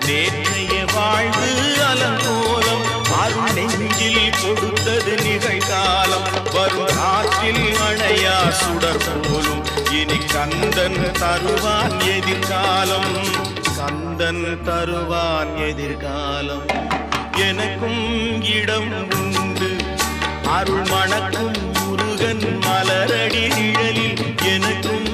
நேற்றைய வாழ்வு அலங்கோலம் அருள் நெஞ்சில் கொடுத்தது நிகழ்காலம் வரும் காற்றில் அணையா சுடர் போலும் இனி கந்தன் தருவான் எதிர்காலம் கந்தன் தருவான் எதிர்காலம் எனக்கும் இடம் உண்டு அருள் மணக்கும் முருகன் மலரடி நிழலில் எனக்கும்